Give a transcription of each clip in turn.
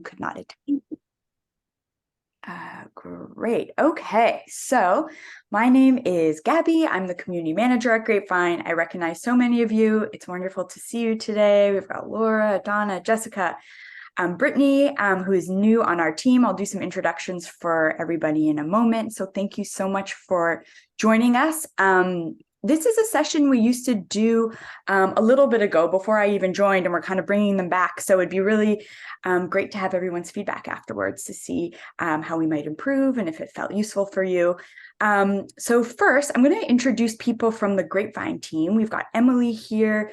could not attend. Great. Okay. So my name is Gabby. I'm the community manager at Grapevine. I recognize so many of you. It's wonderful to see you today. We've got Laura, Donna, Jessica, Brittany, who is new on our team. I'll do some introductions for everybody in a moment. So thank you so much for joining us. This is a session we used to do a little bit ago before I even joined, and we're kind of bringing them back. So it'd be really great to have everyone's feedback afterwards to see how we might improve and if it felt useful for you. So first, I'm going to introduce people from the Grapevine team. We've got Emily here,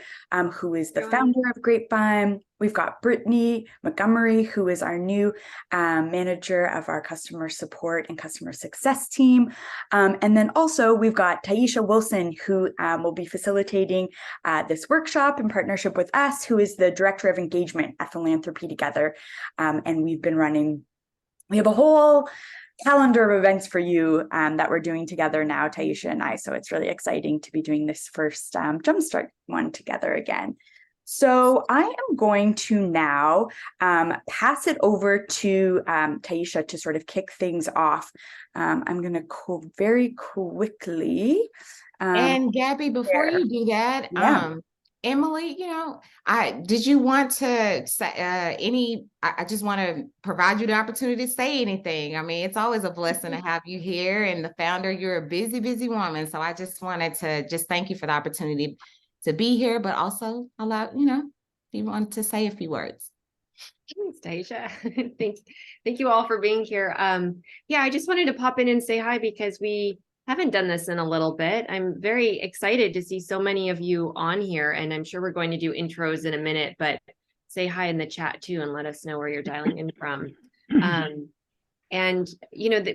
who is the founder of Grapevine. We've got Brittany Montgomery, who is our new manager of our customer support and customer success team. And then also we've got Taisha Wilson, who will be facilitating this workshop in partnership with us, who is the director of engagement at Philanthropy Together. And we have a whole calendar of events for you that we're doing together now, Taisha and I. So it's really exciting to be doing this first Jumpstart one together again. So I am going to now pass it over to Taisha to sort of kick things off. I'm going to go very quickly. And Gabby, before you do that, Emily, did you want to say I just want to provide you the opportunity to say anything. I mean, it's always a blessing to have you here, and the founder, you're a busy, busy woman. So I just wanted to just thank you for the opportunity to be here, but also allow, if you want to say a few words. Thanks, Taisha. Thank you all for being here. Yeah, I just wanted to pop in and say hi because we haven't done this in a little bit. I'm very excited to see so many of you on here, and I'm sure we're going to do intros in a minute, but say hi in the chat too and let us know where you're dialing in from. And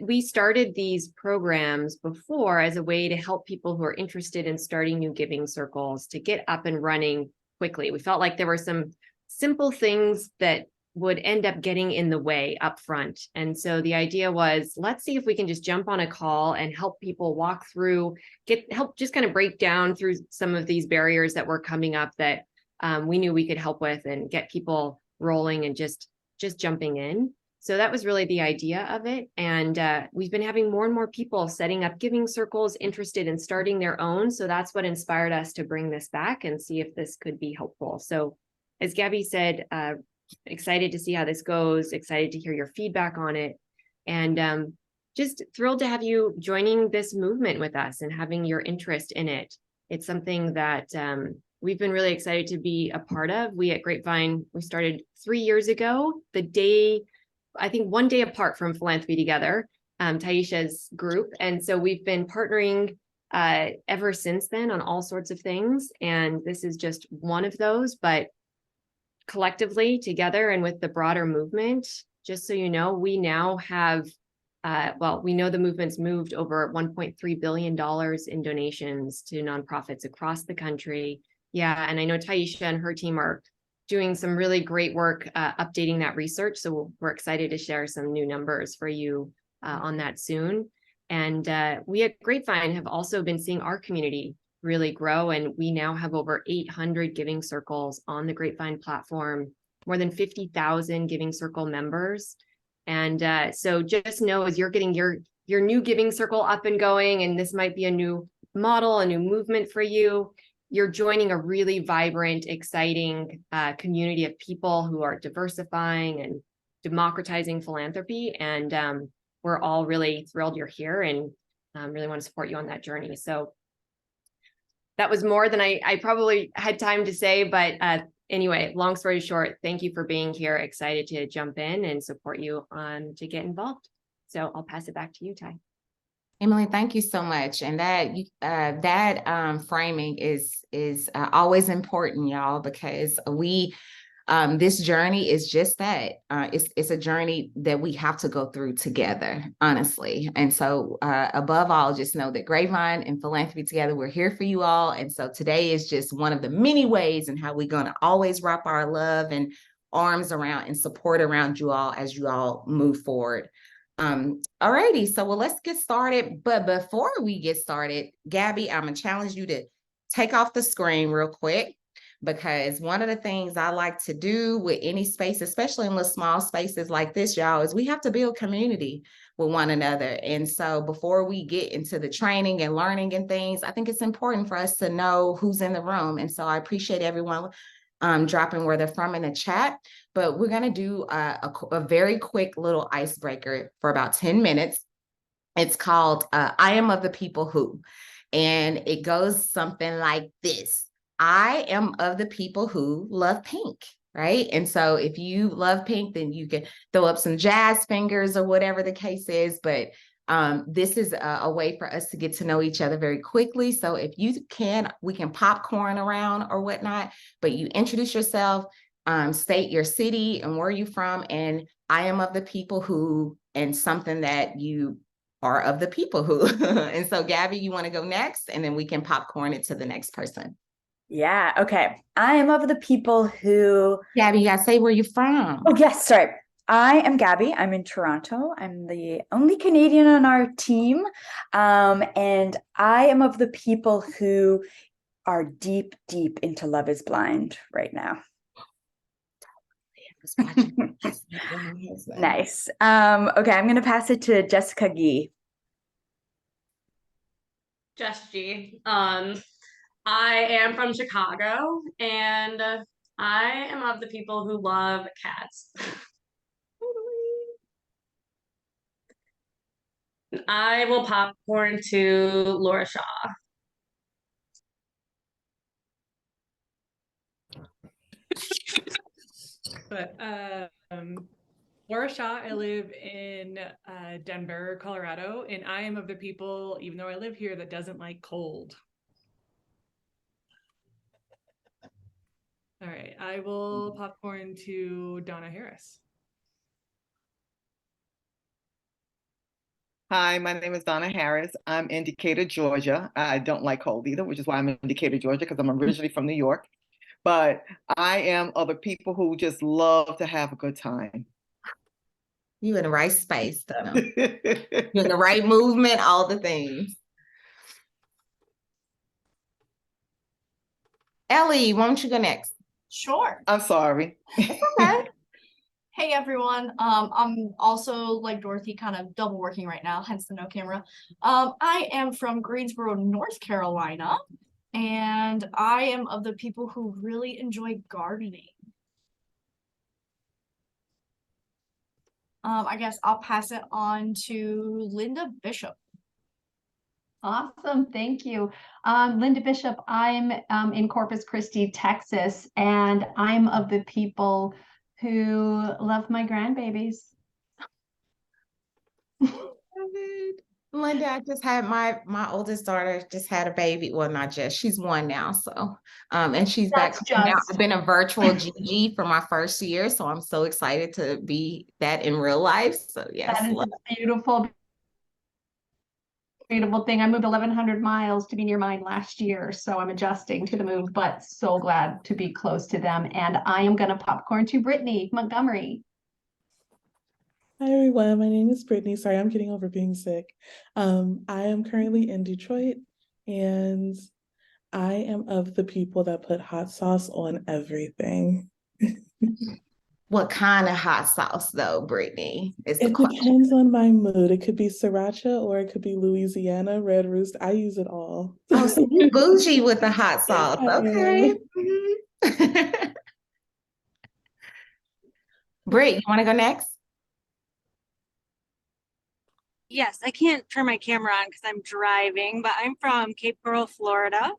we started these programs before as a way to help people who are interested in starting new giving circles to get up and running quickly. We felt like there were some simple things that would end up getting in the way up front. And so the idea was, let's see if we can just jump on a call and help people walk through, help just kind of break down through some of these barriers that were coming up that we knew we could help with and get people rolling and just jumping in. So that was really the idea of it. And we've been having more and more people setting up giving circles, interested in starting their own. So that's what inspired us to bring this back and see if this could be helpful. So as Gabby said, excited to see how this goes, excited to hear your feedback on it. And just thrilled to have you joining this movement with us and having your interest in it. It's something that we've been really excited to be a part of. We at Grapevine, we started 3 years ago, I think 1 day apart from Philanthropy Together, Taisha's group. And so we've been partnering ever since then on all sorts of things. And this is just one of those, but collectively together and with the broader movement, just so you know, we now have, we know the movement's moved over $1.3 billion in donations to nonprofits across the country. Yeah, and I know Taisha and her team are doing some really great work updating that research. So we're excited to share some new numbers for you on that soon. And we at Grapevine have also been seeing our community really grow. And we now have over 800 giving circles on the Grapevine platform, more than 50,000 giving circle members. And so just know as you're getting your new giving circle up and going, and this might be a new model, a new movement for you, you're joining a really vibrant, exciting community of people who are diversifying and democratizing philanthropy. And we're all really thrilled you're here and really want to support you on that journey. So that was more than I probably had time to say, but anyway, long story short, thank you for being here. Excited to jump in and support you to get involved. So I'll pass it back to you, Ty. Emily, thank you so much. And that framing is always important, y'all, because this journey is just that. It's a journey that we have to go through together, honestly. And so above all, just know that Grapevine and Philanthropy Together, we're here for you all. And so today is just one of the many ways in how we're going to always wrap our love and arms around and support around you all as you all move forward. All righty, so let's get started. But before we get started, Gabby, I'm gonna challenge you to take off the screen real quick. because one of the things I like to do with any space, especially in little small spaces like this, y'all, is we have to build community with one another. And so before we get into the training and learning and things, I think it's important for us to know who's in the room. And so I appreciate everyone dropping where they're from in the chat, but we're going to do a very quick little icebreaker for about 10 minutes. It's called I Am of the People Who, and it goes something like this. I am of the people who love pink, right? And so if you love pink, then you can throw up some jazz fingers or whatever the case is. But this is a way for us to get to know each other very quickly. So if you can, we can popcorn around or whatnot, but you introduce yourself, state your city and where you're from, and I am of the people who, and something that you are of the people who. And so Gabby, you want to go next, and then we can popcorn it to the next person. Yeah, okay. I am of the people who... Gabby, you gotta say where you're from. Oh, yes, sorry. I am Gabby. I'm in Toronto. I'm the only Canadian on our team. And I am of the people who are deep, deep into Love is Blind right now. Nice. Okay, I'm gonna pass it to Jessica Gee. Jess G. I am from Chicago, and I am of the people who love cats. I will popcorn to Laura Shaw. But Laura Shaw, I live in Denver, Colorado, and I am of the people, even though I live here, that doesn't like cold. All right, I will popcorn to Donna Harris. Hi, my name is Donna Harris. I'm in Decatur, Georgia. I don't like cold either, which is why I'm in Decatur, Georgia, because I'm originally from New York. But I am of the people who just love to have a good time. You in the right space, Donna. You're in the right movement, all the things. Ellie, why don't you go next? Sure. I'm sorry. Okay. Hey everyone. I'm also like Dorothy, kind of double working right now, hence the no camera. I am from Greensboro, North Carolina, and I am of the people who really enjoy gardening. I guess I'll pass it on to Linda Bishop. Awesome, thank you. Linda Bishop, I'm in Corpus Christi, Texas, and I'm of the people who love my grandbabies. Linda, I just had my oldest daughter just had a baby. Well, not just, she's one now. So, and she's back home now. I've been a virtual GG for my first year, so I'm so excited to be that in real life. So yes, that is a beautiful thing. I moved 1,100 miles to be near mine last year, so I'm adjusting to the move, but so glad to be close to them. And I am going to popcorn to Brittany Montgomery. Hi everyone, my name is Brittany. Sorry, I'm getting over being sick. I am currently in Detroit, and I am of the people that put hot sauce on everything. What kind of hot sauce though, Brittany? Is the It question. depends on my mood. It could be sriracha or it could be Louisiana Red Roost. I use it all. Oh, so you bougie with the hot sauce. I Okay. Britt, you want to go next? Yes, I can't turn my camera on because I'm driving, but I'm from Cape Coral, Florida,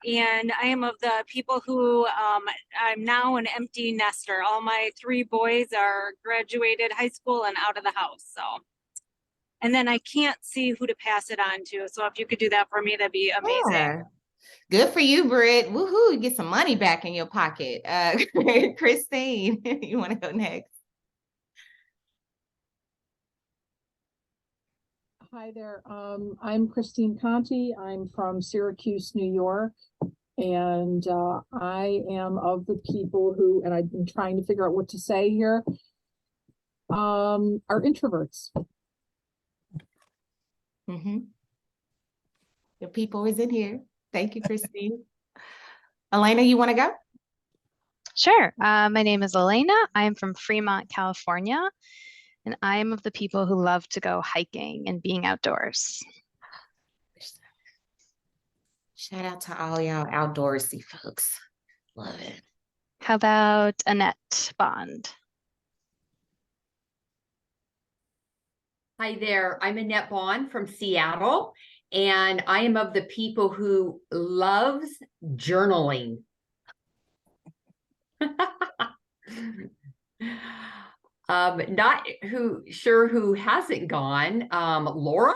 and I am of the people who I'm now an empty nester. All my 3 boys are graduated high school and out of the house. So, and then I can't see who to pass it on to. So if you could do that for me, that'd be amazing. Yeah. Good for you, Britt. Woohoo, you get some money back in your pocket. Christine, you want to go next? Hi there. I'm Christine Conti. I'm from Syracuse, New York, and I am of the people who, and I've been trying to figure out what to say here, are introverts. Mm-hmm. The people is in here. Thank you, Christine. Elena, you want to go? Sure. My name is Elena. I'm from Fremont, California, and I am of the people who love to go hiking and being outdoors. Shout out to all y'all outdoorsy folks. Love it. How about Annette Bond? Hi there, I'm Annette Bond from Seattle, and I am of the people who loves journaling. Not who hasn't gone. Laura?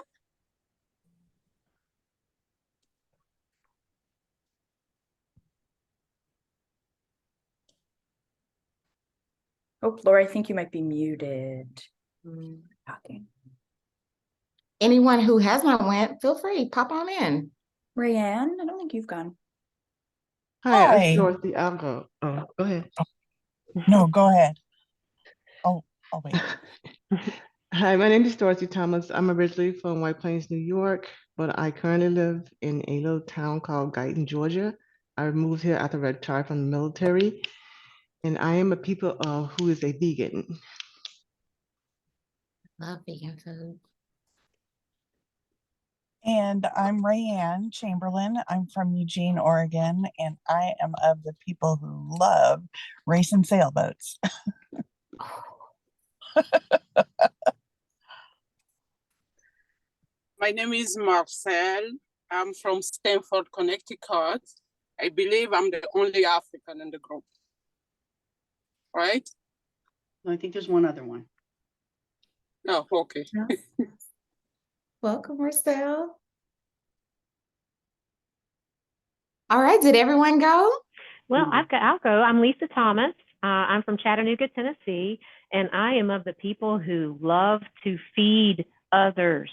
Oh, Laura, I think you might be muted. Talking. Anyone who has not went, feel free, pop on in. Rayanne, I don't think you've gone. Hi, I'm Dorothy. I'll go. Oh, go ahead. No, go ahead. Oh, wait. Hi, my name is Dorothy Thomas. I'm originally from White Plains, New York, but I currently live in a little town called Guyton, Georgia. I moved here after I retired from the military, and I am a people who is a vegan. Love vegan food. And I'm Rayanne Chamberlain. I'm from Eugene, Oregon, and I am of the people who love racing sailboats. My name is Marcel. I'm from Stamford, Connecticut. I believe I'm the only African in the group. Right? I think there's one other one. Oh, okay. Welcome, Marcel. All right, did everyone go? Well, I'll go. I'm Lisa Thomas. I'm from Chattanooga, Tennessee, and I am of the people who love to feed others,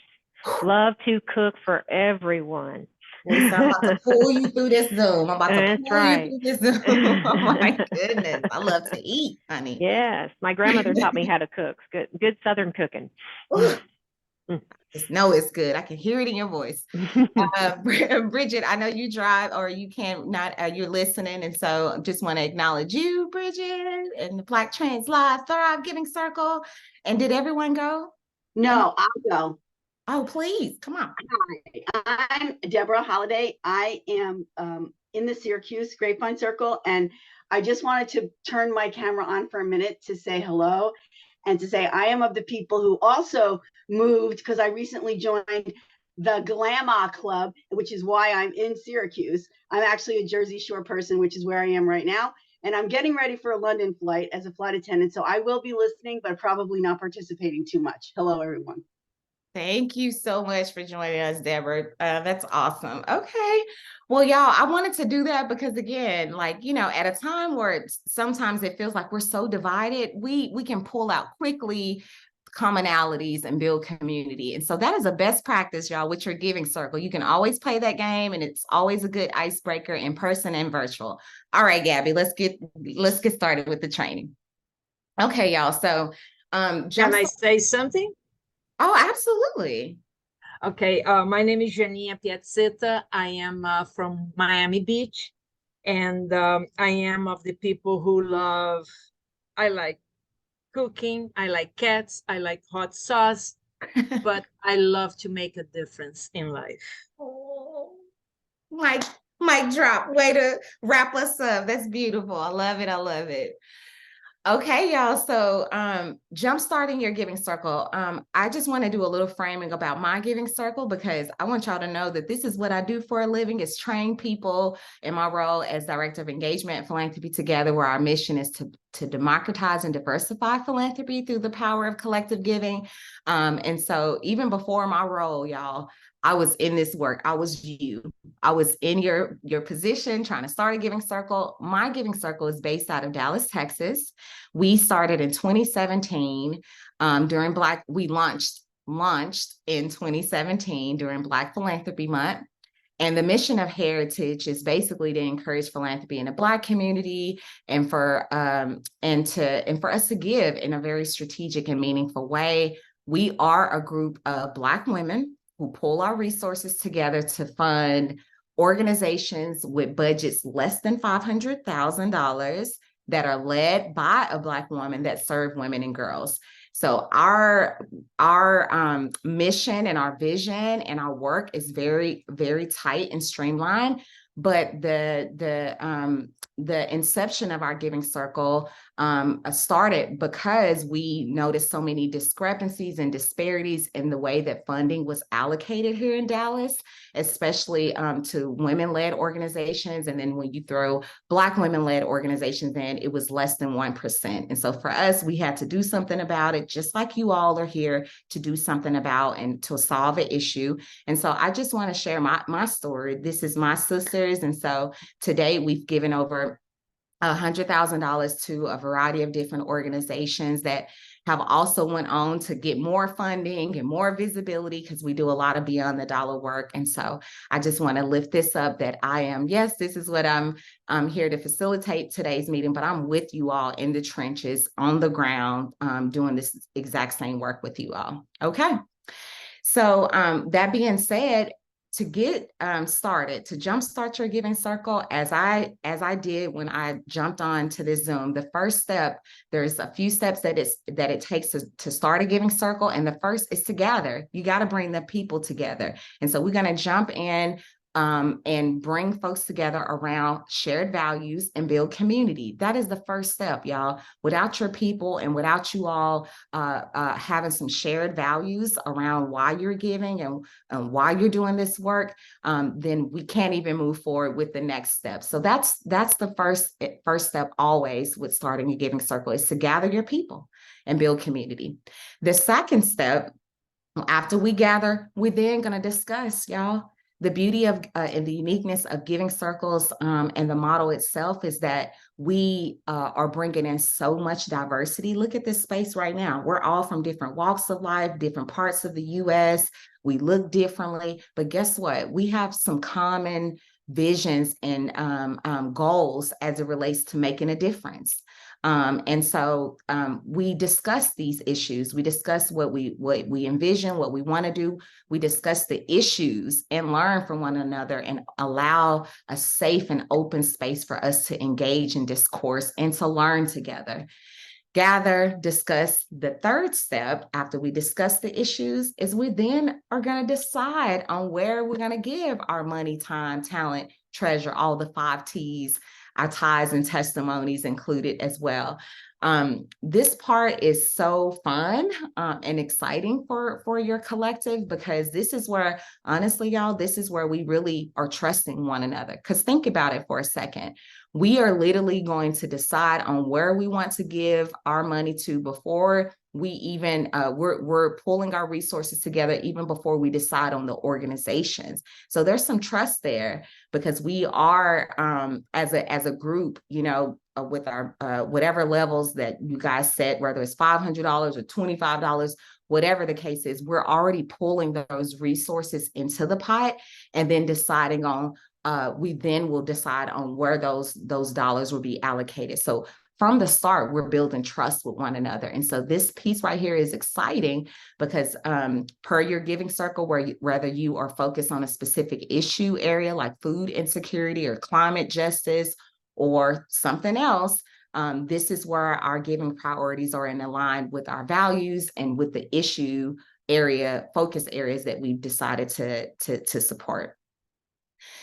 love to cook for everyone. Lisa, I'm about to pull you through this Zoom. I'm about to pull you through this Zoom. Oh my goodness. I love to eat, honey. Yes. My grandmother taught me how to cook. Good Southern cooking. Just know it's good. I can hear it in your voice. Bridget, I know you drive or you can't not, you're listening. And so just want to acknowledge you, Bridget, and the Black Trans Live Thrive Giving Circle. And did everyone go? No, I'll go. Oh, please, come on. Hi, I'm Deborah Holiday. I am in the Syracuse Grapevine Circle, and I just wanted to turn my camera on for a minute to say hello and to say I am of the people who also moved because I recently joined the Glama Club, which is why I'm in Syracuse. I'm actually a Jersey Shore person, which is where I am right now. And I'm getting ready for a London flight as a flight attendant. So I will be listening, but probably not participating too much. Hello, everyone. Thank you so much for joining us, Deborah. That's awesome. Okay. Well, y'all, I wanted to do that because again, like, you know, at a time where sometimes it feels like we're so divided, we can pull out quickly commonalities and build community. And so that is a best practice, y'all, with your giving circle. You can always play that game and it's always a good icebreaker in person and virtual. All right, Gabby, let's get started with the training. Okay, y'all. So can I say something? Oh, absolutely. Okay, my name is Janinha Piazzetta. I am from Miami Beach, and I am of the people who I like cooking, I like cats, I like hot sauce, but I love to make a difference in life. Oh, mic drop. Way to wrap us up. That's beautiful. I love it. I love it. Okay, y'all. So jumpstarting your giving circle. I just want to do a little framing about my giving circle because I want y'all to know that this is what I do for a living, is train people in my role as Director of Engagement and Philanthropy Together, where our mission is to democratize and diversify philanthropy through the power of collective giving. And so even before my role, y'all, I was in this work. I was in your position trying to start a giving circle. My giving circle is based out of Dallas, Texas. We started in 2017 we launched in 2017 during Black Philanthropy Month. And the mission of Heritage is basically to encourage philanthropy in the Black community and for us to give in a very strategic and meaningful way. We are a group of Black women who pull our resources together to fund organizations with budgets less than $500,000 that are led by a Black woman that serve women and girls. So our mission and our vision and our work is very, very tight and streamlined. But the inception of our Giving Circle started because we noticed so many discrepancies and disparities in the way that funding was allocated here in Dallas, especially to women-led organizations. And then when you throw Black women-led organizations in, it was less than 1%. And so for us, we had to do something about it, just like you all are here to do something about and to solve an issue. And so I just want to share my story. This is my sisters. And so today we've given over $100,000 to a variety of different organizations that have also went on to get more funding and more visibility, because we do a lot of beyond the dollar work. And so I just want to lift this up that yes, this is what I'm here to facilitate today's meeting, but I'm with you all in the trenches on the ground, doing this exact same work with you all. Okay. So that being said, to get started, to jumpstart your Giving Circle, as I did when I jumped on to this Zoom, the first step, there's a few steps that it takes to start a Giving Circle. And the first is to gather. You got to bring the people together. And so we're going to jump in and bring folks together around shared values and build community. That is the first step, y'all. Without your people and without you all having some shared values around why you're giving and why you're doing this work, then we can't even move forward with the next step. So that's the first step always with starting a Giving Circle, is to gather your people and build community. The second step, after we gather, we're then going to discuss, y'all. The beauty of and the uniqueness of Giving Circles and the model itself is that we are bringing in so much diversity. Look at this space right now. We're all from different walks of life, different parts of the U.S. We look differently, but guess what? We have some common visions and goals as it relates to making a difference. And so we discuss these issues. We discuss what we envision, what we want to do. We discuss the issues and learn from one another and allow a safe and open space for us to engage in discourse and to learn together. Gather, discuss. The third step after we discuss the issues is we then are going to decide on where we're going to give our money, time, talent, treasure, all the 5 T's, our ties and testimonies included as well. This part is so fun and exciting for your collective, because this is where, honestly, y'all, this is where we really are trusting one another. Because think about it for a second. We are literally going to decide on where we want to give our money to before we even, we're pulling our resources together even before we decide on the organizations. So there's some trust there, because we are, as a group, you know, with our whatever levels that you guys set, whether it's $500 or $25, whatever the case is, we're already pulling those resources into the pot and then deciding on, we then will decide on where those dollars will be allocated. So from the start, we're building trust with one another. And so this piece right here is exciting because per your Giving Circle, whether you are focused on a specific issue area like food insecurity or climate justice or something else, this is where our giving priorities are in line with our values and with the issue area, focus areas that we've decided to support.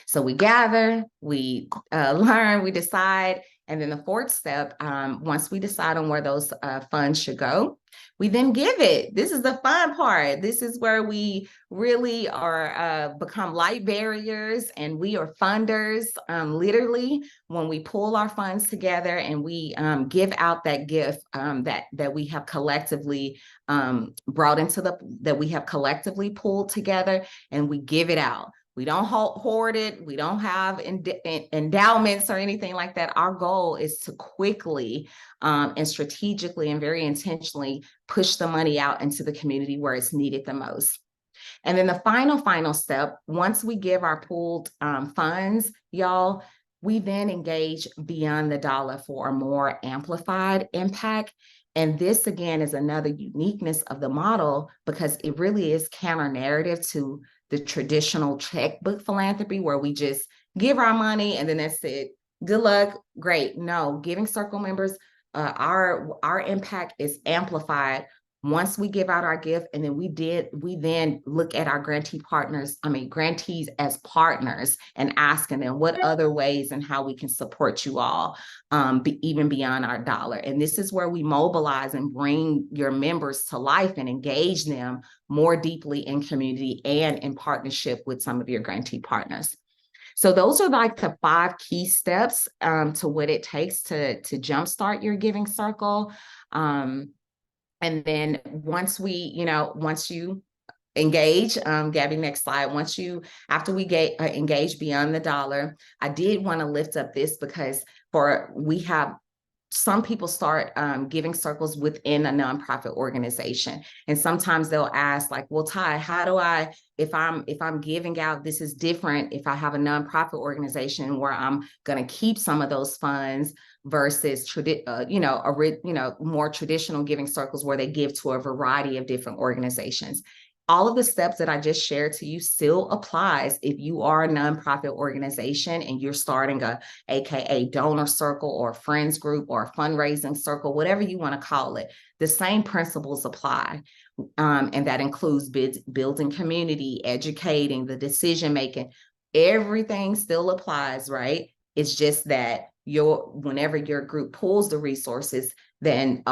So we gather, we learn, we decide. And then the fourth step, once we decide on where those funds should go, we then give it. This is the fun part. This is where we really are become light barriers, and we are funders. Literally, when we pull our funds together and we give out that gift that we have collectively brought into that we have collectively pulled together, and we give it out. We don't hoard it. We don't have endowments or anything like that. Our goal is to quickly and strategically and very intentionally push the money out into the community where it's needed the most. And then the final step, once we give our pooled funds, y'all, we then engage beyond the dollar for a more amplified impact. And this, again, is another uniqueness of the model, because it really is counter narrative to the traditional checkbook philanthropy, where we just give our money and then that's it. Good luck. Great. No, Giving Circle members, our impact is amplified once we give out our gift, and then we then look at our grantees as partners and asking them what other ways and how we can support you all, even beyond our dollar. And this is where we mobilize and bring your members to life and engage them more deeply in community and in partnership with some of your grantee partners. So those are like the 5 key steps to what it takes to jumpstart your giving circle. And then once you engage, Gabby, next slide. After we get engaged beyond the dollar, I did want to lift up this because we have some people start giving circles within a nonprofit organization. And sometimes they'll ask like, well, Ty, how do I, if I'm giving out, this is different if I have a nonprofit organization where I'm going to keep some of those funds versus more traditional giving circles where they give to a variety of different organizations. All of the steps that I just shared to you still applies if you are a nonprofit organization and you're starting AKA donor circle or friends group or fundraising circle, whatever you want to call it. The same principles apply. And that includes building community, educating, the decision making. Everything still applies, right? It's just that whenever your group pulls the resources, then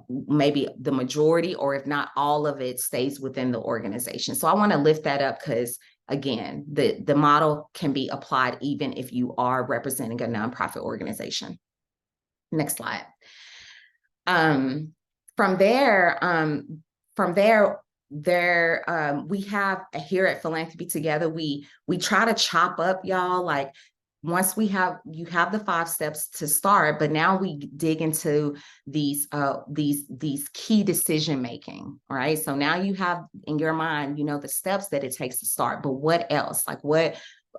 maybe the majority, or if not all of it, stays within the organization. So I want to lift that up because, again, the model can be applied even if you are representing a nonprofit organization. Next slide. From there, we have here at Philanthropy Together, we try to chop up, y'all, like once you have the 5 steps to start, but now we dig into these key decision making, right? So now you have in your mind, the steps that it takes to start, but what else? Like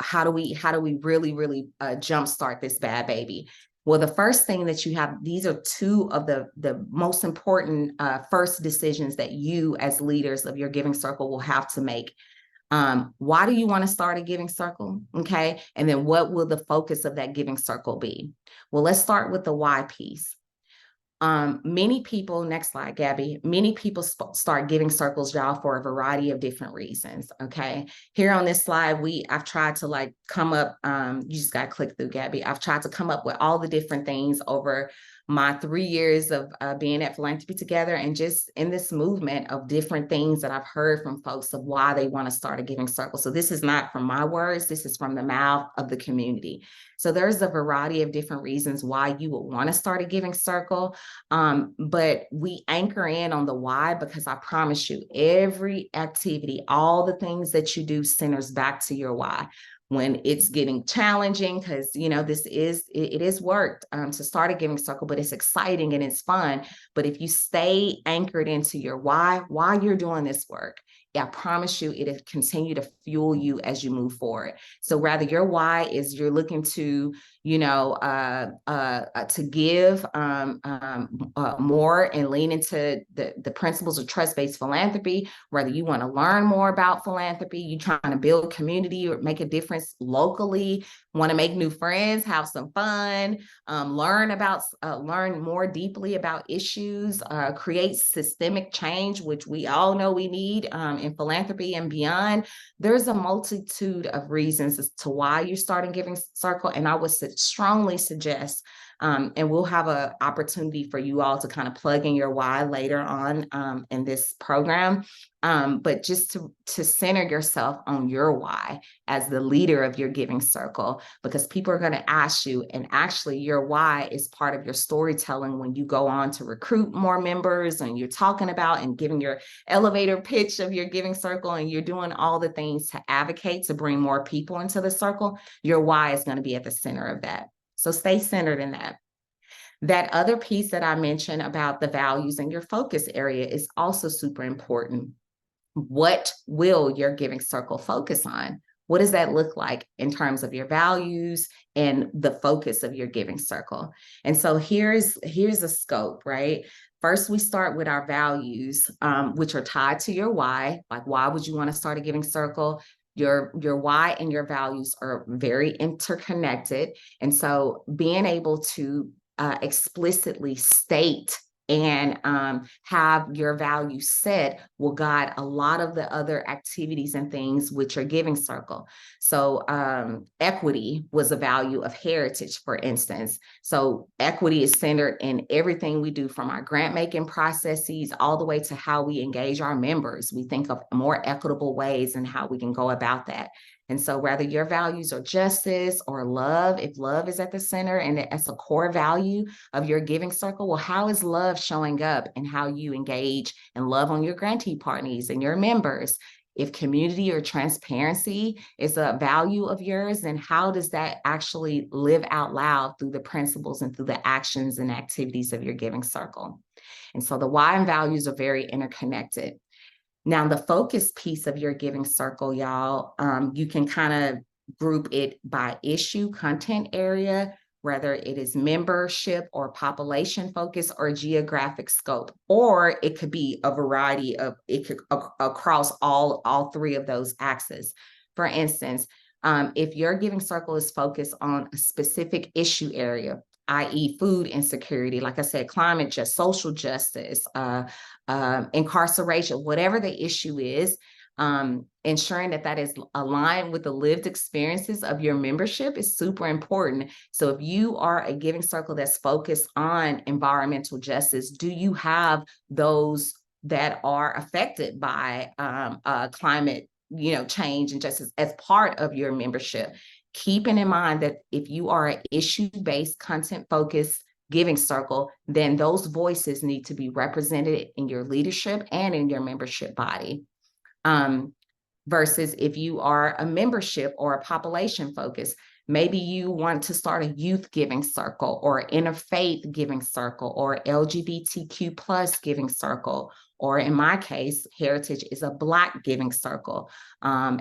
how do we really jumpstart this bad baby? Well, the first thing that you have, these are 2 of the most important first decisions that you as leaders of your giving circle will have to make. Why do you want to start a giving circle? Okay. And then what will the focus of that giving circle be? Well, let's start with the why piece. Many people, next slide, Gabby, many people start giving circles, y'all, for a variety of different reasons. Okay. Here on this slide, I've tried to come up, you just got to click through, Gabby. I've tried to come up with all the different things over my 3 years of being at Philanthropy Together, and just in this movement of different things that I've heard from folks of why they want to start a giving circle. So this is not from my words, this is from the mouth of the community. So there's a variety of different reasons why you would want to start a giving circle. But we anchor in on the why, because I promise you, every activity, all the things that you do centers back to your why. When it's getting challenging, because it is work to start a giving circle, but it's exciting and it's fun. But if you stay anchored into your why you're doing this work, I promise you it'll continue to fuel you as you move forward. So rather your why is you're looking to to give more and lean into the principles of trust-based philanthropy, whether you want to learn more about philanthropy, you're trying to build community or make a difference locally, want to make new friends, have some fun, learn more deeply about issues, create systemic change, which we all know we need in philanthropy and beyond. There's a multitude of reasons as to why you're starting Giving Circle, and I would strongly suggest, and we'll have an opportunity for you all to kind of plug in your why later on in this program, but just to center yourself on your why as the leader of your giving circle, because people are going to ask you, and actually your why is part of your storytelling when you go on to recruit more members and you're talking about and giving your elevator pitch of your giving circle, and you're doing all the things to advocate to bring more people into the circle. Your why is going to be at the center of that. So stay centered in that. That other piece that I mentioned about the values and your focus area is also super important. What will your giving circle focus on? What does that look like in terms of your values and the focus of your giving circle? And so here's a scope, right? First, we start with our values, which are tied to your why. Like, why would you want to start a giving circle? Your why and your values are very interconnected. And so being able to explicitly state and have your values set will guide a lot of the other activities and things with your giving circle. So equity was a value of heritage, for instance. So equity is centered in everything we do, from our grant making processes all the way to how we engage our members. We think of more equitable ways and how we can go about that. And so whether your values are justice or love, if love is at the center and it's a core value of your giving circle, well, how is love showing up in how you engage and love on your grantee partners and your members? If community or transparency is a value of yours, then how does that actually live out loud through the principles and through the actions and activities of your giving circle? And so the why and values are very interconnected. Now, the focus piece of your giving circle, y'all, you can kind of group it by issue, content area, whether it is membership or population focus or geographic scope, or it could be a variety of, it could across all three of those axes. For instance, if your giving circle is focused on a specific issue area, i.e. food insecurity, like I said, climate justice, social justice, incarceration, whatever the issue is, ensuring that is aligned with the lived experiences of your membership is super important. So if you are a giving circle that's focused on environmental justice, do you have those that are affected by climate change and justice as part of your membership? Keeping in mind that if you are an issue-based, content-focused giving circle, then those voices need to be represented in your leadership and in your membership body. Versus if you are a membership or a population focus, maybe you want to start a youth giving circle or interfaith giving circle or LGBTQ plus giving circle, or in my case, heritage is a Black giving circle.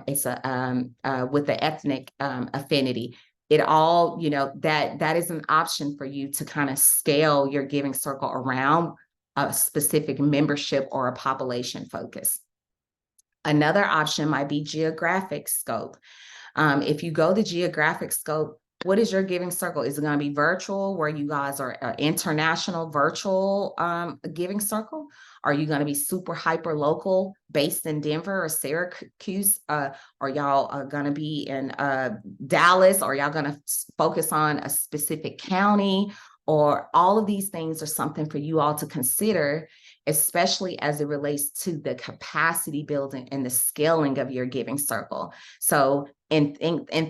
It's with the ethnic affinity. It all, that is an option for you to kind of scale your giving circle around a specific membership or a population focus. Another option might be geographic scope. If you go to geographic scope, what is your giving circle? Is it going to be virtual, where you guys are international virtual giving circle? Are you going to be super hyper local, based in Denver or Syracuse? Are y'all going to be in Dallas? Are y'all going to focus on a specific county? Or all of these things are something for you all to consider, especially as it relates to the capacity building and the scaling of your giving circle. So in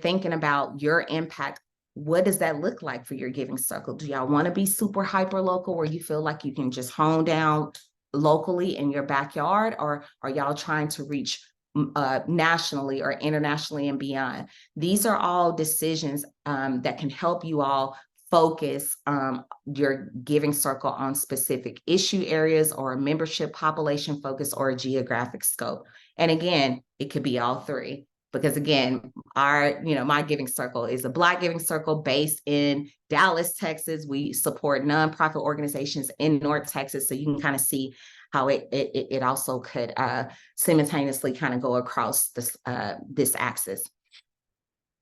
thinking about your impact, what does that look like for your giving circle? Do y'all want to be super hyper local, where you feel like you can just hone down locally in your backyard, or are y'all trying to reach nationally or internationally and beyond? These are all decisions that can help you all focus your giving circle on specific issue areas or a membership population focus or a geographic scope. And again, it could be all three, because again, my giving circle is a Black giving circle based in Dallas, Texas. We support nonprofit organizations in North Texas. So you can kind of see how it also could simultaneously kind of go across this axis.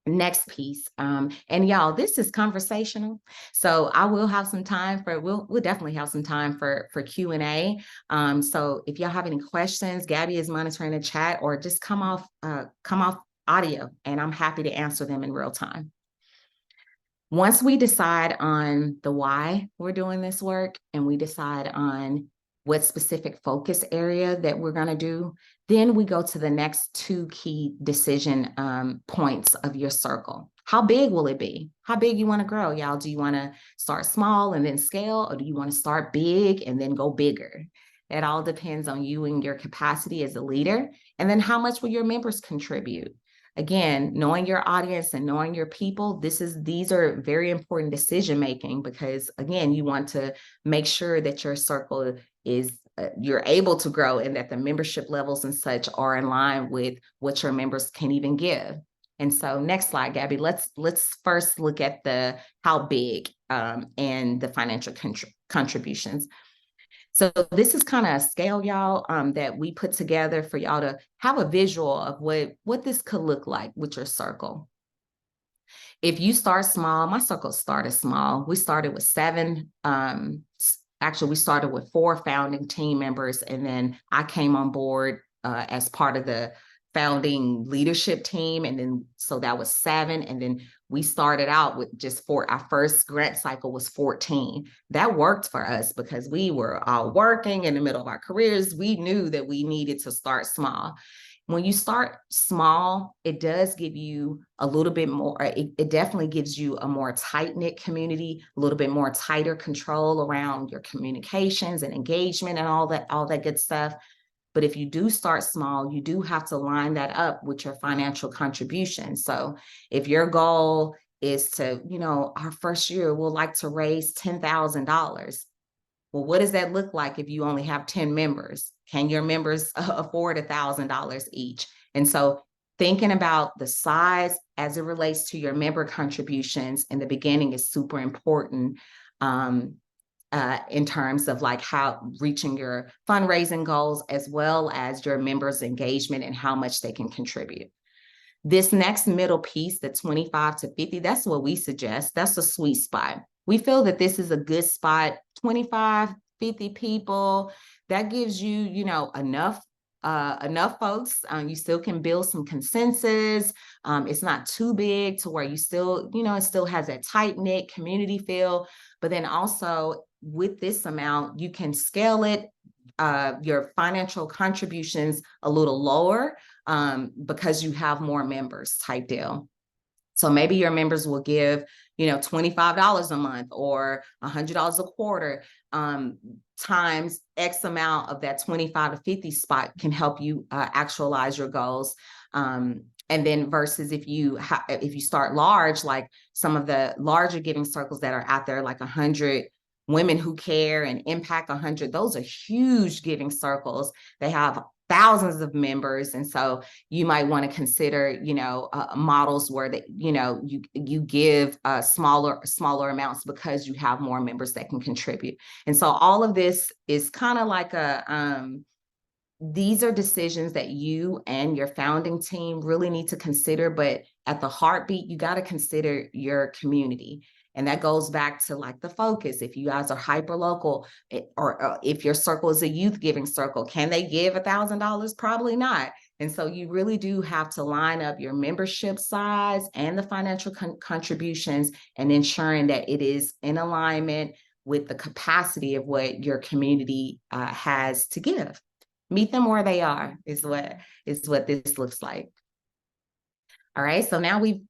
Next piece, and y'all, this is conversational, so I will have some time for, we'll definitely have some time for Q&A. So if y'all have any questions, Gabby is monitoring the chat, or just come off audio, and I'm happy to answer them in real time. Once we decide on the why we're doing this work, and we decide on what specific focus area that we're going to do, then we go to the next two key decision points of your circle. How big will it be? How big you want to grow, y'all? Do you want to start small and then scale, or do you want to start big and then go bigger? That all depends on you and your capacity as a leader. And then how much will your members contribute? Again, knowing your audience and knowing your people, these are very important decision making, because again, you want to make sure that your circle is you're able to grow, and that the membership levels and such are in line with what your members can even give. And so next slide, Gabby, let's first look at the how big and the financial contributions. So this is kind of a scale, y'all, that we put together for y'all to have a visual of what this could look like with your circle. If you start small, my circle started small. We started with 7. Actually, we started with 4 founding team members, and then I came on board as part of the founding leadership team. And then, so that was 7. And then we started out with just 4. Our first grant cycle was 14. That worked for us because we were all working in the middle of our careers. We knew that we needed to start small. When you start small, it does give you a little bit more, it definitely gives you a more tight-knit community, a little bit more tighter control around your communications and engagement and all that good stuff. But if you do start small, you do have to line that up with your financial contribution. So if your goal is to, our first year, we'll like to raise $10,000. Well, what does that look like if you only have 10 members? Can your members afford $1,000 each? And so thinking about the size as it relates to your member contributions in the beginning is super important. In terms of like how reaching your fundraising goals, as well as your members' engagement and how much they can contribute. This next middle piece, the 25 to 50, that's what we suggest. That's a sweet spot. We feel that this is a good spot, 25, 50 people. That gives you, enough folks. You still can build some consensus. It's not too big to where you still, it still has that tight-knit community feel. But then also with this amount, you can scale it, your financial contributions a little lower because you have more members type deal. So maybe your members will give, $25 a month or $100 a quarter, times X amount of that 25 to 50 spot can help you actualize your goals. And then versus if you start large, like some of the larger giving circles that are out there, like 100 Women Who Care and Impact 100, those are huge giving circles. They have thousands of members. And so you might want to consider, models where that, you give smaller amounts because you have more members that can contribute. And so all of this is kind of like these are decisions that you and your founding team really need to consider, but at the heartbeat, you got to consider your community. And that goes back to like the focus. If you guys are hyper local, or if your circle is a youth giving circle, can they give $1,000? Probably not. And so you really do have to line up your membership size and the financial contributions and ensuring that it is in alignment with the capacity of what your community has to give. Meet them where they are is what this looks like. All right, so now we've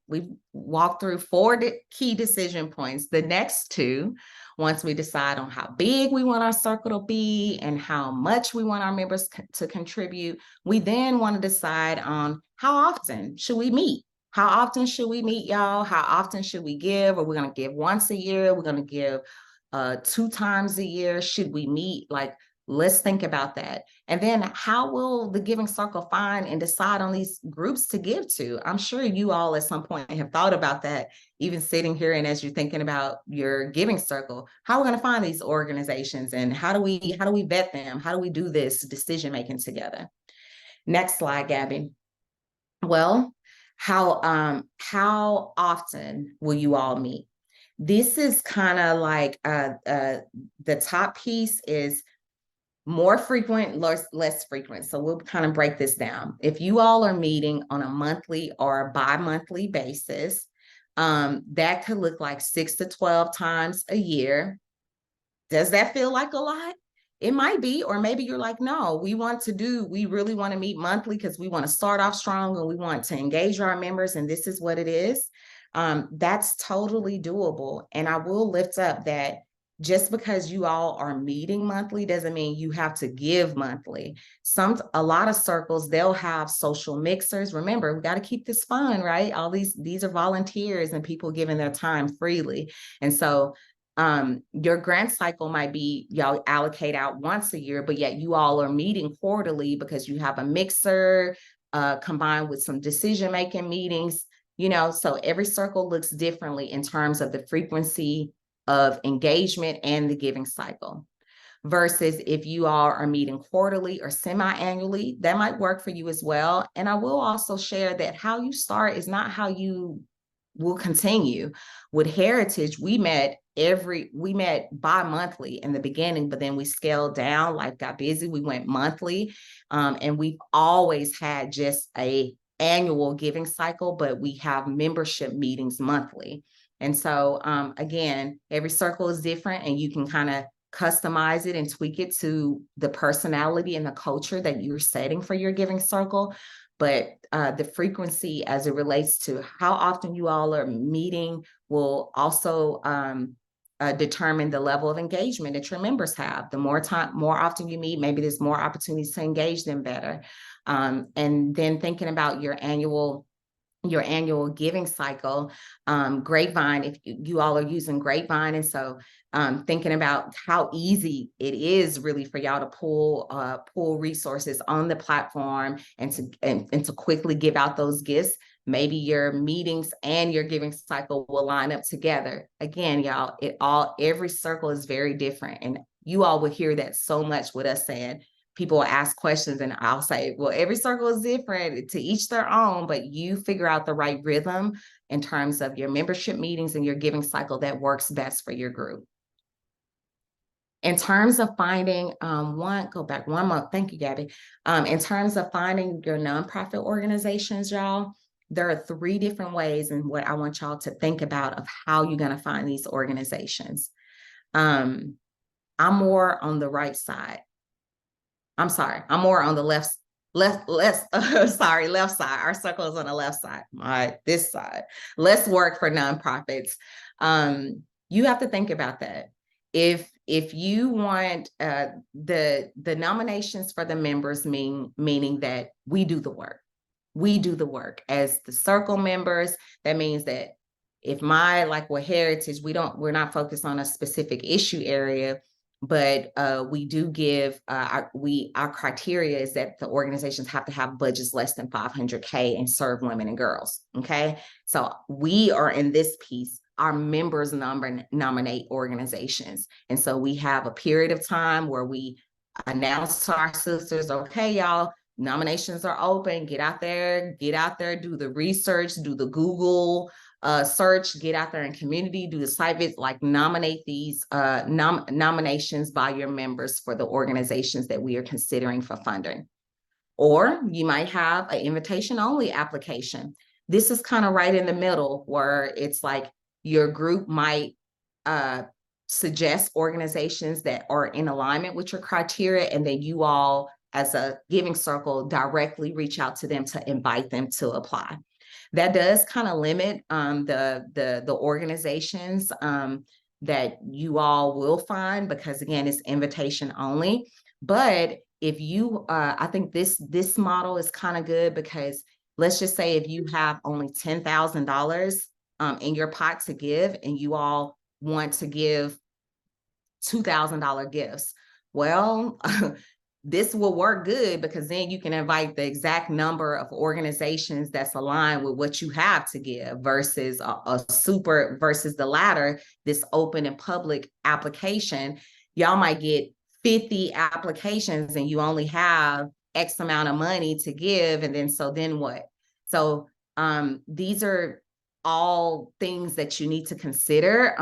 walked through 4 key decision points. The next 2, once we decide on how big we want our circle to be and how much we want our members to contribute, we then want to decide on how often should we meet. How often should we meet, y'all? How often should we give? Are we going to give once a year? We're going to give 2 times a year? Should we meet? Let's think about that. And then how will the giving circle find and decide on these groups to give to? I'm sure you all at some point have thought about that, even sitting here and as you're thinking about your giving circle, how are we going to find these organizations and how do we vet them? How do we do this decision-making together? Next slide, Gabby. Well, how often will you all meet? This is kind of like the top piece is more frequent, less frequent. So we'll kind of break this down. If you all are meeting on a monthly or bi-monthly basis, that could look like 6 to 12 times a year. Does that feel like a lot? It might be, or maybe you're like, no, we really want to meet monthly because we want to start off strong and we want to engage our members, and this is what it is. That's totally doable. And I will lift up that just because you all are meeting monthly doesn't mean you have to give monthly. A lot of circles, they'll have social mixers. Remember, we got to keep this fun, right? All these are volunteers and people giving their time freely. And so your grant cycle might be y'all allocate out once a year, but yet you all are meeting quarterly because you have a mixer combined with some decision-making meetings, so every circle looks differently in terms of the frequency of engagement and the giving cycle. versus if you all are meeting quarterly or semi-annually, that might work for you as well. And I will also share that how you start is not how you will continue. With Heritage, we met bi-monthly in the beginning, but then we scaled down, life got busy, we went monthly. And we've always had just a annual giving cycle, but we have membership meetings monthly. And so again, every circle is different, and you can kind of customize it and tweak it to the personality and the culture that you're setting for your giving circle. But the frequency as it relates to how often you all are meeting will also determine the level of engagement that your members have. The more often you meet, maybe there's more opportunities to engage them better. And then thinking about your annual giving cycle, Grapevine, if you all are using Grapevine. And so thinking about how easy it is really for y'all to pull resources on the platform and to quickly give out those gifts. Maybe your meetings and your giving cycle will line up together. Again, y'all, every circle is very different. And you all will hear that so much with us saying, people will ask questions and I'll say, well, every circle is different, to each their own, but you figure out the right rhythm in terms of your membership meetings and your giving cycle that works best for your group. In terms of finding, go back one more, thank you, Gabby. In terms of finding your nonprofit organizations, y'all, there are 3 different ways in what I want y'all to think about of how you're gonna find these organizations. I'm more on the right side. I'm sorry, I'm more on the left side. Our circle is on the left side, this side. Less work for nonprofits. You have to think about that. If you want the nominations for the members meaning that we do the work. We do the work as the circle members. That means that if like with Heritage, we're not focused on a specific issue area, but we do give our criteria is that the organizations have to have budgets less than $500K and serve women and girls. Okay, so we are in this piece. Our members nominate organizations, and so we have a period of time where we announce to our sisters, okay, y'all, nominations are open. Get out there, do the research, do the Google search, get out there in community, do the site visits, like nominate these nominations by your members for the organizations that we are considering for funding. Or you might have an invitation only application. This is kind of right in the middle where it's like your group might suggest organizations that are in alignment with your criteria, and then you all as a giving circle directly reach out to them to invite them to apply. That does kind of limit the organizations that you all will find, because again, it's invitation only. But if you, I think this model is kind of good, because let's just say if you have only $10,000 in your pot to give, and you all want to give $2,000 gifts, well, this will work good, because then you can invite the exact number of organizations that's aligned with what you have to give, versus versus the latter, this open and public application. Y'all might get 50 applications and you only have X amount of money to give. And then what? So these are all things that you need to consider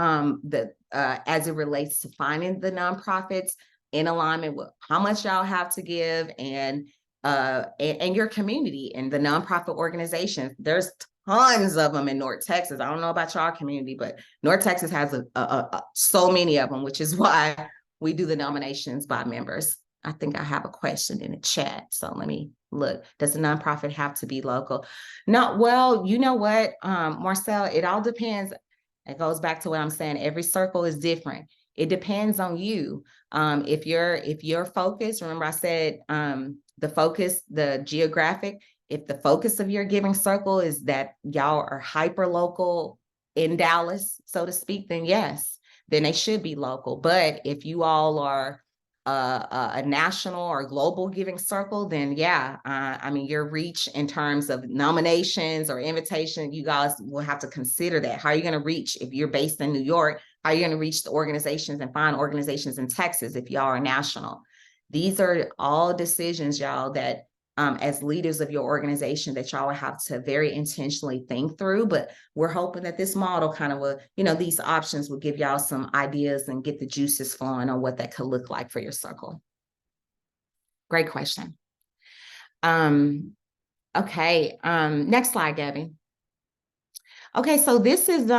as it relates to finding the nonprofits in alignment with how much y'all have to give, and your community and the nonprofit organizations. There's tons of them in North Texas. I don't know about y'all community, but North Texas has so many of them, which is why we do the nominations by members. I think I have a question in the chat, so let me look. Does the nonprofit have to be local? No, well, you know what, Marcel, it all depends. It goes back to what I'm saying. Every circle is different. It depends on you. If you're focused, remember I said the focus, the geographic, if the focus of your giving circle is that y'all are hyper local in Dallas, so to speak, then yes, then they should be local. But if you all are a national or global giving circle, then yeah, I mean, your reach in terms of nominations or invitation, you guys will have to consider that. How are you going to reach if you're based in New York How are you going to reach the organizations and find organizations in Texas if y'all are national? These are all decisions, y'all, that as leaders of your organization that y'all will have to very intentionally think through. But we're hoping that this model kind of will, these options will give y'all some ideas and get the juices flowing on what that could look like for your circle. Great question. Okay, next slide, Gabby. Okay, so this is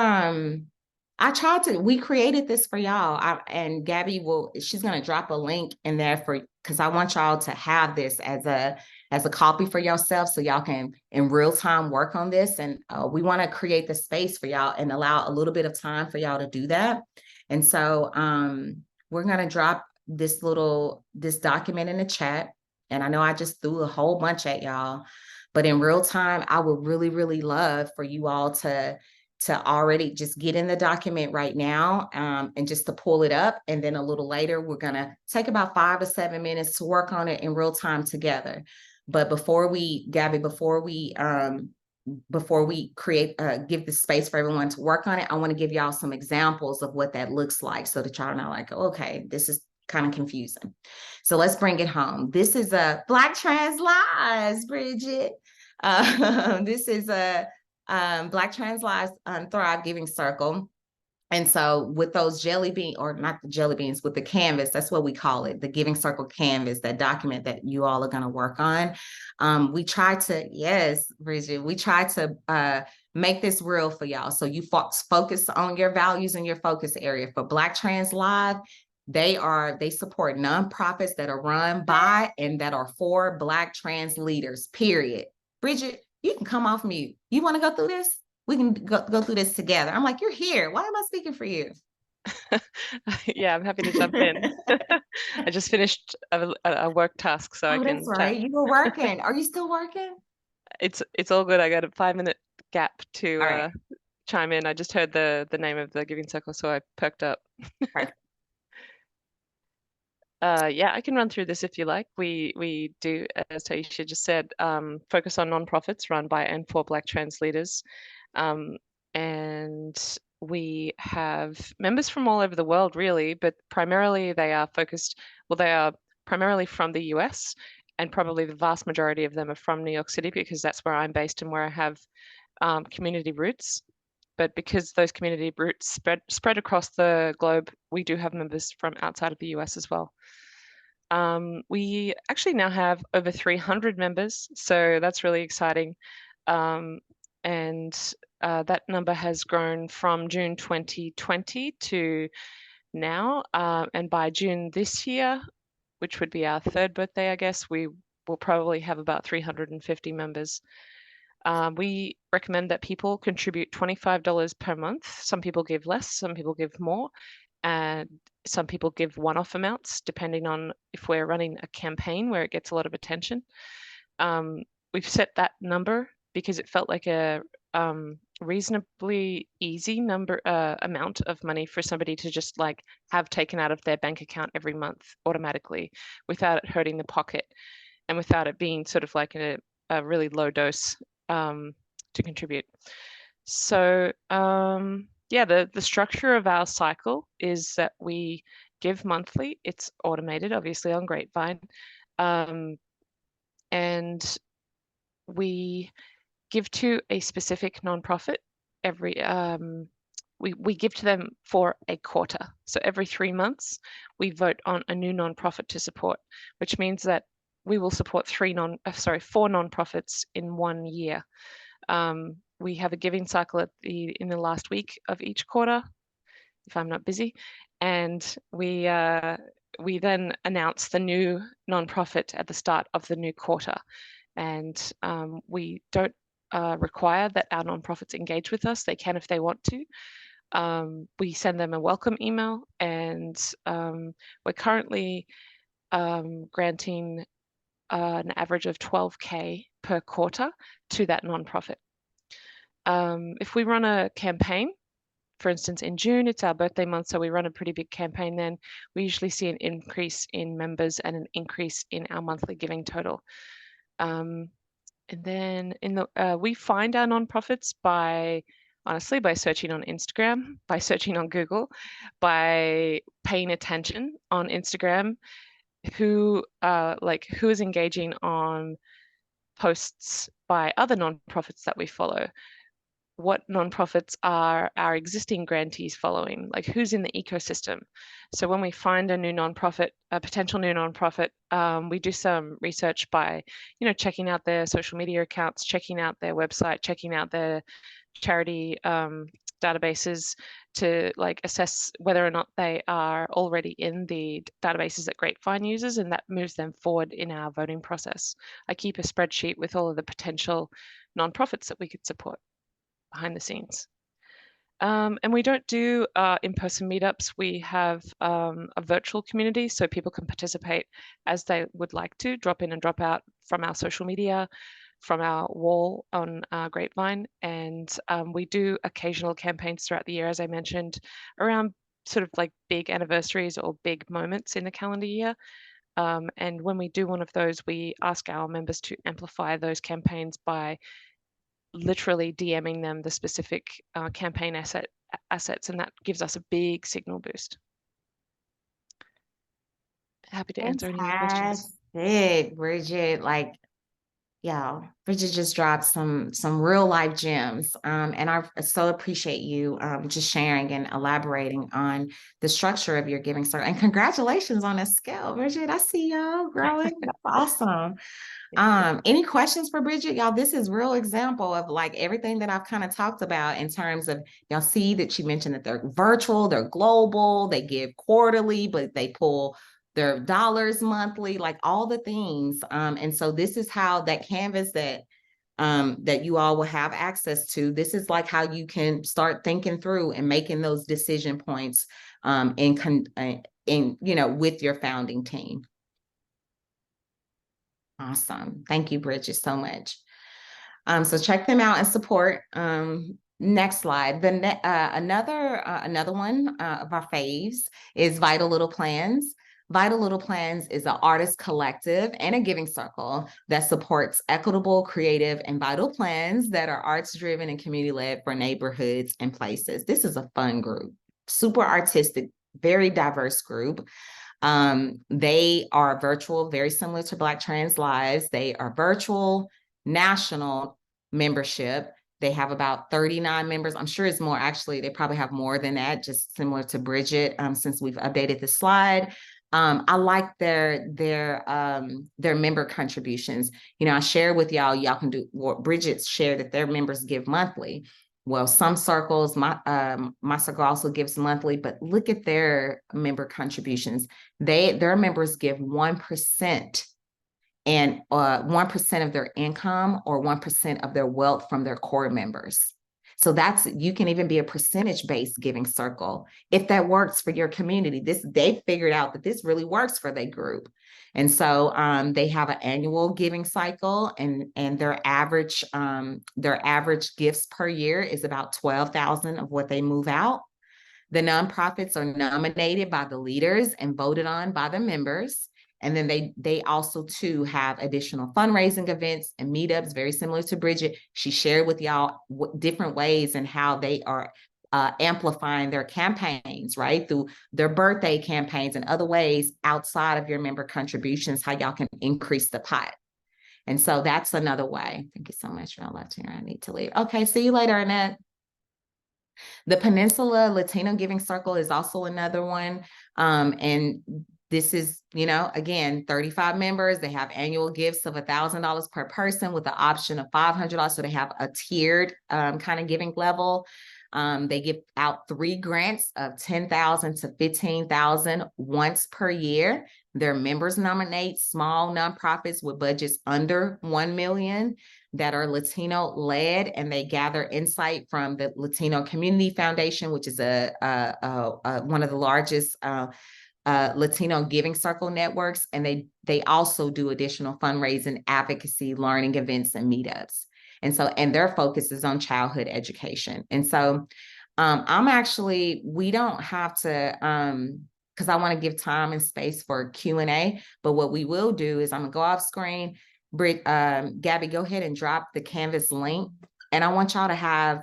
we created this for y'all. And Gabby she's gonna drop a link in there because I want y'all to have this as a copy for yourself so y'all can in real time work on this. And we want to create the space for y'all and allow a little bit of time for y'all to do that. And so we're gonna drop this document in the chat. And I know I just threw a whole bunch at y'all, but in real time, I would really, really love for you all to already just get in the document right now and just to pull it up. And then a little later, we're going to take about 5 to 7 minutes to work on it in real time together. But before we create, give the space for everyone to work on it, I want to give y'all some examples of what that looks like so that y'all are not like, okay, this is kind of confusing. So let's bring it home. This is a Black Trans Lives, Bridget. This is a Black Trans Lives Thrive Giving Circle. And so with those not the jelly beans, with the canvas, that's what we call it, the Giving Circle canvas, that document that you all are going to work on. We try to, yes, Bridget, we try to make this real for y'all. So you focus on your values and your focus area. For Black Trans Live, they support nonprofits that are run by and that are for Black trans leaders, period. Bridget, you can come off mute. You want to go through this? We can go through this together. I'm like, you're here. Why am I speaking for you? Yeah, I'm happy to jump in. I just finished a work task, so I can that's right. chat. You were working. Are you still working? It's all good. I got a 5-minute gap to right. chime in. I just heard the name of the Giving Circle, so I perked up. Right. Yeah, I can run through this if you like. We do, as Taisha just said, focus on nonprofits run by and for Black trans leaders. And we have members from all over the world, really, but primarily they are primarily from the US, and probably the vast majority of them are from New York City because that's where I'm based and where I have community roots. But because those community roots spread across the globe, we do have members from outside of the US as well. We actually now have over 300 members, so that's really exciting. And that number has grown from June 2020 to now. And by June this year, which would be our 3rd birthday, I guess, we will probably have about 350 members. We recommend that people contribute $25 per month. Some people give less, some people give more, and some people give one-off amounts, depending on if we're running a campaign where it gets a lot of attention. We've set that number because it felt like a reasonably easy amount of money for somebody to just like have taken out of their bank account every month automatically without it hurting the pocket and without it being sort of like a really low dose to contribute. So yeah, the structure of our cycle is that we give monthly. It's automated, obviously, on Grapevine. And we give to a specific nonprofit every we give to them for a quarter. So every 3 months, we vote on a new nonprofit to support, which means that we will support 4 nonprofits in 1 year. We have a giving cycle in the last week of each quarter, if I'm not busy, and we then announce the new nonprofit at the start of the new quarter. And we don't require that our nonprofits engage with us. They can if they want to. We send them a welcome email, and we're currently granting an average of $12K per quarter to that nonprofit. If we run a campaign, for instance, in June, it's our birthday month, so we run a pretty big campaign then, we usually see an increase in members and an increase in our monthly giving total. And then we find our nonprofits by honestly, by searching on Instagram, by searching on Google, by paying attention on Instagram, who is engaging on posts by other nonprofits that we follow. What nonprofits are our existing grantees following? Like who's in the ecosystem? So when we find a new nonprofit, a potential new nonprofit, we do some research by, checking out their social media accounts, checking out their website, checking out their charity databases to assess whether or not they are already in the databases that Grapevine uses, and that moves them forward in our voting process. I keep a spreadsheet with all of the potential nonprofits that we could support behind the scenes. And we don't do in-person meetups. We have a virtual community, so people can participate as they would like to, drop in and drop out from our social media, from our wall on Grapevine. And we do occasional campaigns throughout the year, as I mentioned, around sort of like big anniversaries or big moments in the calendar year. And when we do one of those, we ask our members to amplify those campaigns by literally DMing them the specific campaign assets, and that gives us a big signal boost. Happy to answer any more questions. Fantastic, Bridget. Bridget just dropped some real life gems. And I so appreciate you just sharing and elaborating on the structure of your giving circle. And congratulations on a scale, Bridget. I see y'all growing. That's awesome. Any questions for Bridget? Y'all, this is real example of everything that I've kind of talked about in terms of, y'all see that she mentioned that they're virtual, they're global, they give quarterly, but they pull their dollars monthly, all the things. And so this is how that canvas that you all will have access to. This is how you can start thinking through and making those decision points with your founding team. Awesome. Thank you, Bridget, so much. So check them out and support. Next slide. Another one of our faves is Vital Little Plans. Vital Little Plans is an artist collective and a giving circle that supports equitable, creative, and vital plans that are arts-driven and community-led for neighborhoods and places. This is a fun group, super artistic, very diverse group. They are virtual, very similar to Black Trans Lives. They are virtual, national membership. They have about 39 members. I'm sure it's more, actually, they probably have more than that, just similar to Bridget, since we've updated the slide. I like their member contributions. I share with y'all can do what Bridget shared, that their members give monthly. Well, some circles, my circle also gives monthly, but look at their member contributions. Their members give 1% and 1% of their income or 1% of their wealth from their core members. So you can even be a percentage-based giving circle if that works for your community. They figured out that this really works for their group. And so they have an annual giving cycle, and their average gifts per year is about 12,000 of what they move out. The nonprofits are nominated by the leaders and voted on by the members. And then they also too have additional fundraising events and meetups, very similar to Bridget. She shared with y'all different ways and how they are amplifying their campaigns, right? Through their birthday campaigns and other ways outside of your member contributions, how y'all can increase the pot. And so that's another way. Thank you so much for all that here. I need to leave. Okay, see you later, Annette. The Peninsula Latino Giving Circle is also another one. And this is, again, 35 members. They have annual gifts of $1,000 per person with the option of $500. So they have a tiered kind of giving level. They give out 3 grants of $10,000 to $15,000 once per year. Their members nominate small nonprofits with budgets under $1 million that are Latino led, and they gather insight from the Latino Community Foundation, which is one of the largest Latino giving circle networks. And they also do additional fundraising, advocacy, learning events, and meetups. And their focus is on childhood education. And so we don't have to, because I want to give time and space for Q&A, but what we will do is I'm gonna go off screen. Gabby, go ahead and drop the Canvas link. And I want y'all to have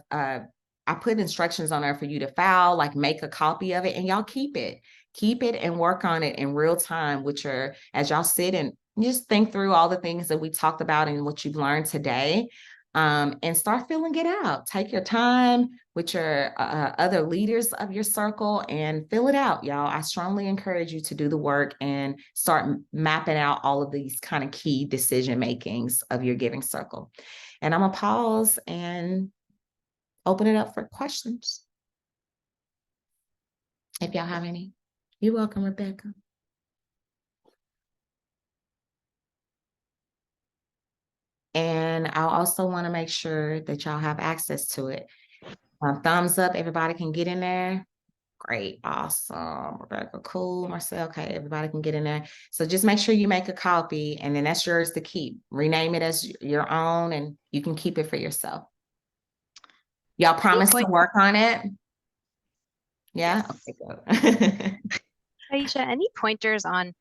I put instructions on there for you to file, like make a copy of it, and y'all keep it. Keep it and work on it in real time with your, as y'all sit and just think through all the things that we talked about and what you've learned today. And start filling it out. Take your time with your other leaders of your circle and fill it out, y'all. I strongly encourage you to do the work and start mapping out all of these kind of key decision makings of your giving circle. And I'm gonna pause and open it up for questions, if y'all have any. You're welcome, Rebecca. And I also want to make sure that y'all have access to it. Thumbs up, everybody can get in there. Great, awesome. Rebecca, cool. Marcel, okay, everybody can get in there. So just make sure you make a copy, and then that's yours to keep. Rename it as your own, and you can keep it for yourself. Y'all promise to work on it? Yeah? Okay, good. Aisha, any pointers on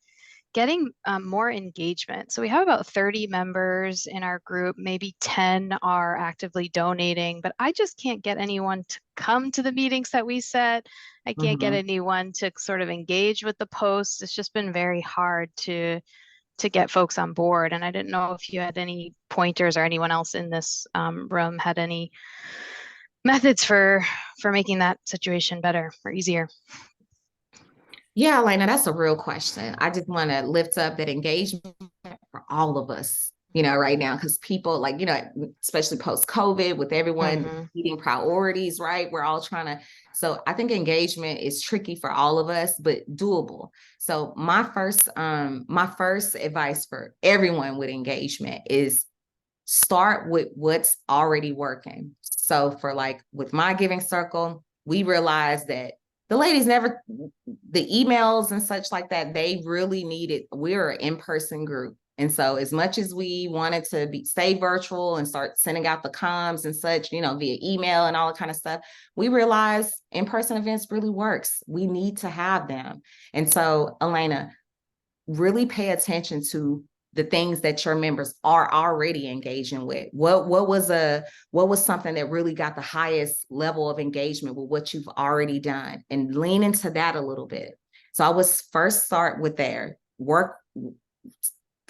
getting more engagement? So we have about 30 members in our group, maybe 10 are actively donating, but I just can't get anyone to come to the meetings that we set. I can't get anyone to sort of engage with the posts. It's just been very hard to get folks on board. And I didn't know if you had any pointers, or anyone else in this room had any methods for making that situation better or easier. Yeah, Elena, that's a real question. I just want to lift up that engagement for all of us, right now, because people, like, especially post-COVID with everyone eating priorities, right? We're all trying to, so I think engagement is tricky for all of us, but doable. So my first advice for everyone with engagement is start with what's already working. So for with my giving circle, we realized that the ladies the emails and such like that, they really needed, we're an in-person group. And so as much as we wanted to stay virtual and start sending out the comms and such, via email and all that kind of stuff, we realized in-person events really works. We need to have them. And so, Elena, really pay attention to the things that your members are already engaging with. What was something that really got the highest level of engagement with what you've already done, and lean into that a little bit. So I would first start with there, work,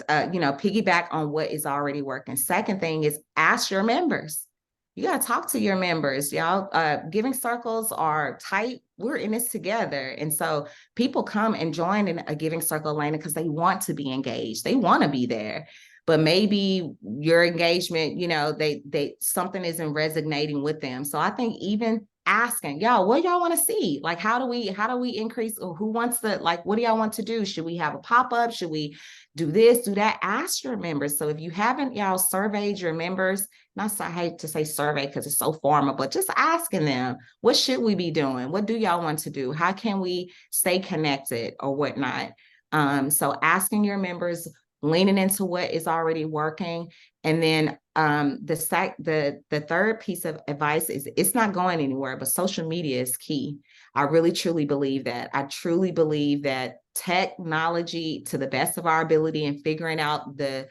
piggyback on what is already working. Second thing is ask your members. You got to talk to your members, y'all. Giving circles are tight. We're in this together. And so people come and join in a giving circle, Elena, because they want to be engaged. They want to be there. But maybe your engagement, they something isn't resonating with them. So I think even asking, y'all, what y'all want to see? Like, how do we increase, or who wants to, what do y'all want to do? Should we have a pop-up? Should we do this, do that? Ask your members. So if you haven't, y'all, surveyed your members, I hate to say survey because it's so formal, but just asking them, what should we be doing? What do y'all want to do? How can we stay connected or whatnot? So asking your members, leaning into what is already working. And then the third piece of advice is, it's not going anywhere, but social media is key. I really, truly believe that. I truly believe that technology, to the best of our ability, and figuring out the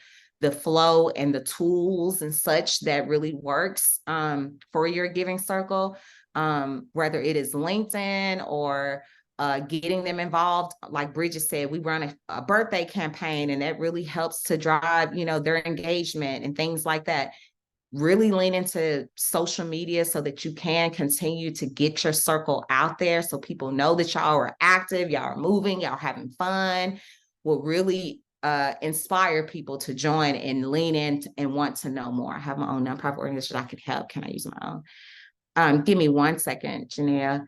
flow and the tools and such that really works for your giving circle, whether it is LinkedIn or getting them involved. Like Bridget said, we run a birthday campaign, and that really helps to drive, their engagement and things like that. Really lean into social media so that you can continue to get your circle out there, so people know that y'all are active, y'all are moving, y'all are having fun. Will really inspire people to join and lean in and want to know more. I have my own nonprofit organization I can help. Can I use my own? Give me 1 second, Janelle.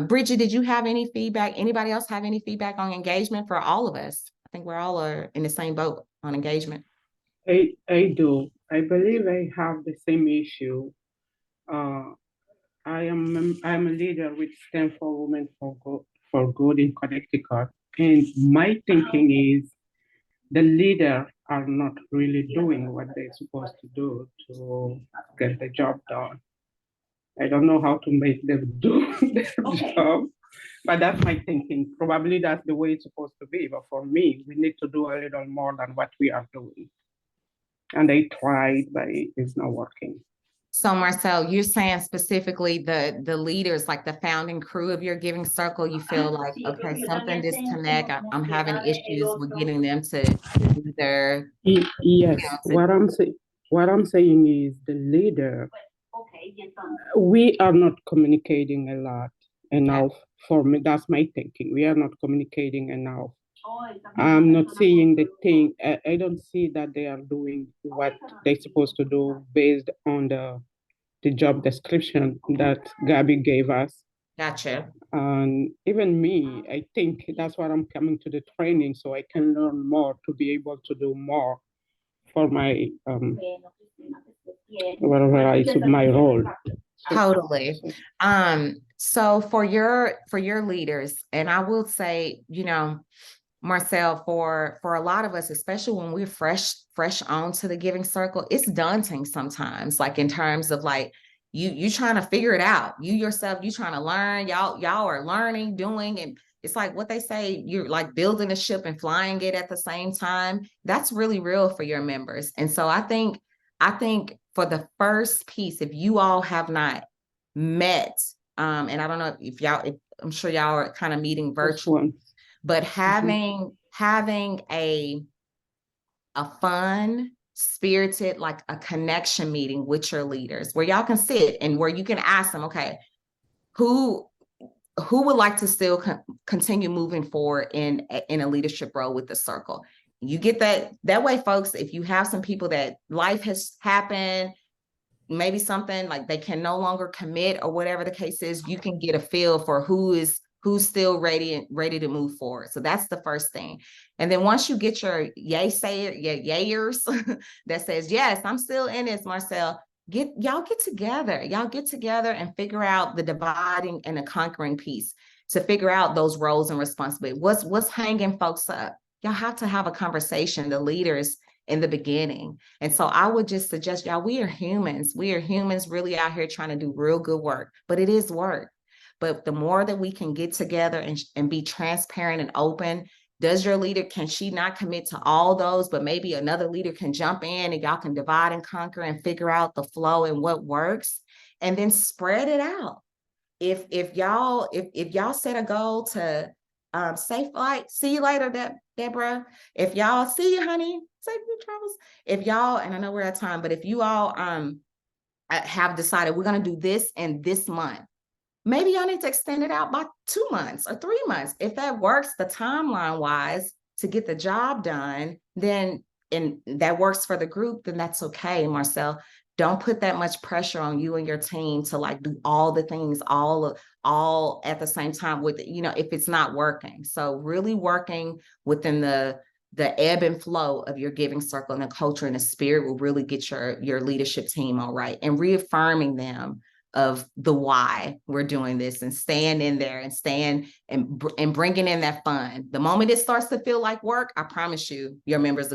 Bridget, did you have any feedback? Anybody else have any feedback on engagement for all of us? I think we're all in the same boat on engagement. I do. I believe I have the same issue. I'm a leader with Stand for Women for Good in Connecticut, and my thinking is the leader are not really doing what they're supposed to do to get the job done. I don't know how to make them do their job, but that's my thinking. Probably that's the way it's supposed to be. But for me, we need to do a little more than what we are doing. And they tried, but it's not working. So Marcel, you're saying specifically the leaders, like the founding crew of your giving circle, you feel like, okay, something disconnect. I'm having issues with getting them to either, Yes, what I'm saying is the leader, we are not communicating a lot enough. For me, that's my thinking. We are not communicating enough. I'm not seeing the thing. I don't see that they are doing what they're supposed to do based on the job description that Gabby gave us. Gotcha. And even me, I think that's why I'm coming to the training, so I can learn more to be able to do more for my whatever I should my role. Totally. So for your leaders, and I will say, Marcel, for a lot of us, especially when we're fresh onto the giving circle, it's daunting sometimes, like in terms of like you trying to figure it out. You yourself, you trying to learn, y'all are learning, doing, and it's like what they say, you're like building a ship and flying it at the same time. That's really real for your members. And so I think for the first piece, if you all have not met, and I don't know if I'm sure y'all are kind of meeting virtually, but having a fun, spirited, like a connection meeting with your leaders where y'all can sit and where you can ask them, okay, who would like to still continue moving forward in a leadership role with the circle? You get that way, folks. If you have some people that life has happened, maybe something like they can no longer commit or whatever the case is, you can get a feel for who's still ready to move forward. So that's the first thing. And then once you get your yayers that says, yes, I'm still in this, Marcel, y'all get together and figure out the dividing and the conquering piece to figure out those roles and responsibilities. What's hanging folks up? Y'all have to have a conversation, the leaders, in the beginning. And so I would just suggest y'all, we are humans really out here trying to do real good work, but it is work. But the more that we can get together and be transparent and open, does your leader, can she not commit to all those, but maybe another leader can jump in and y'all can divide and conquer and figure out the flow and what works, and then spread it out. If y'all set a goal to safe flight, see you later, Deborah. If y'all, see you, honey, safe travels. If y'all, and I know we're at time, but if you all have decided we're going to do this in this month, maybe y'all need to extend it out by 2 months or 3 months. If that works, the timeline wise to get the job done, then, and that works for the group, then that's okay, Marcel. Don't put that much pressure on you and your team to like do all the things all at the same time with, if it's not working. So really working within the ebb and flow of your giving circle and the culture and the spirit will really get your leadership team all right, and reaffirming them of the why we're doing this, and staying in there and bringing in that fun. The moment it starts to feel like work, I promise you, your members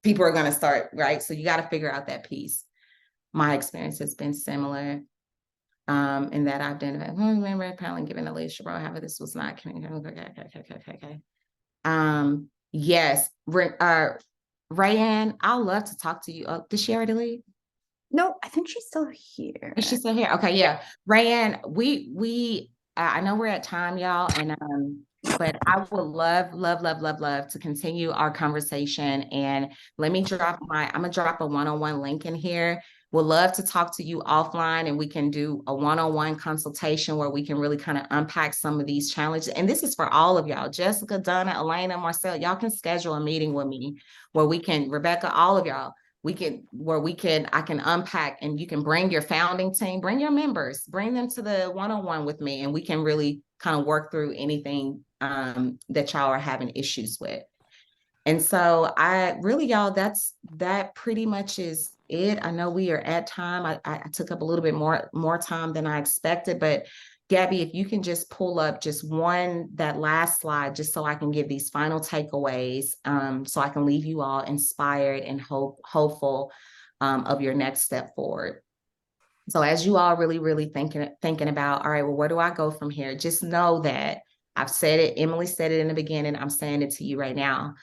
people are going to start, right? So you got to figure out that piece. My experience has been similar in that I've done it. Remember, apparently giving a leadership role, however, this was not okay. Yes, Rayanne, I'd love to talk to you. Did she already leave? No, I think she's still here. Is she still here? Okay, yeah. Rayanne, we I know we're at time, y'all, and but I would love to continue our conversation. And let me I'm gonna drop a one-on-one link in here. Would love to talk to you offline, and we can do a one-on-one consultation where we can really kind of unpack some of these challenges. And this is for all of y'all. Jessica, Donna, Elena, Marcel, y'all can schedule a meeting with me where we can, Rebecca, all of y'all, I can unpack, and you can bring your founding team, bring your members, bring them to the one-on-one with me, and we can really kind of work through anything that y'all are having issues with. And so y'all, that pretty much is it. I know we are at time. I took up a little bit more time than I expected, but Gabby, if you can just pull up just that last slide, just so I can give these final takeaways, so I can leave you all inspired and hopeful of your next step forward. So as you all really thinking about, all right, well, where do I go from here? Just know that I've said it, Emily said it in the beginning, I'm saying it to you right now.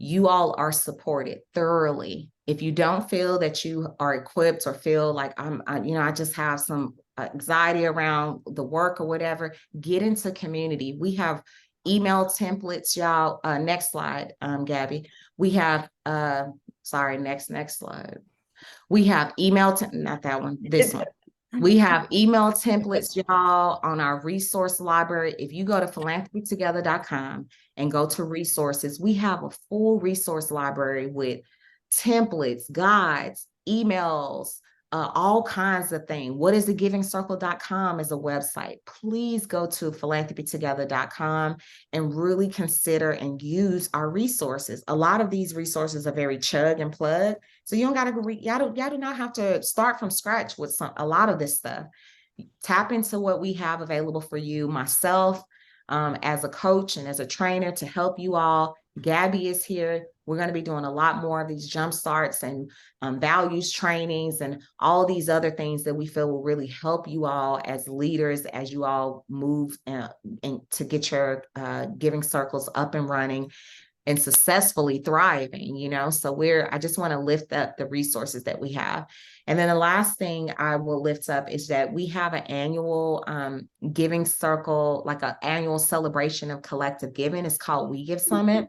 you all are supported thoroughly. If you don't feel that you are equipped or feel like I just have some anxiety around the work or whatever, get into community. We have email templates, y'all. Next slide, Gabby. We have, sorry, next slide. We have not that one, this one. We have email templates, y'all, on our resource library. If you go to philanthropytogether.com and go to resources, we have a full resource library with templates, guides, emails, all kinds of things. Whatisthegivingcircle.com is a website. Please go to philanthropytogether.com and really consider and use our resources. A lot of these resources are very chug and plug. So you don't got to y'all do not have to start from scratch with a lot of this stuff. Tap into what we have available for you. Myself, as a coach and as a trainer to help you all. Gabby is here. We're going to be doing a lot more of these jump starts and values trainings and all these other things that we feel will really help you all as leaders as you all move and to get your giving circles up and running and successfully thriving, So I just want to lift up the resources that we have. And then the last thing I will lift up is that we have an annual giving circle, like an annual celebration of collective giving. It's called We Give Summit.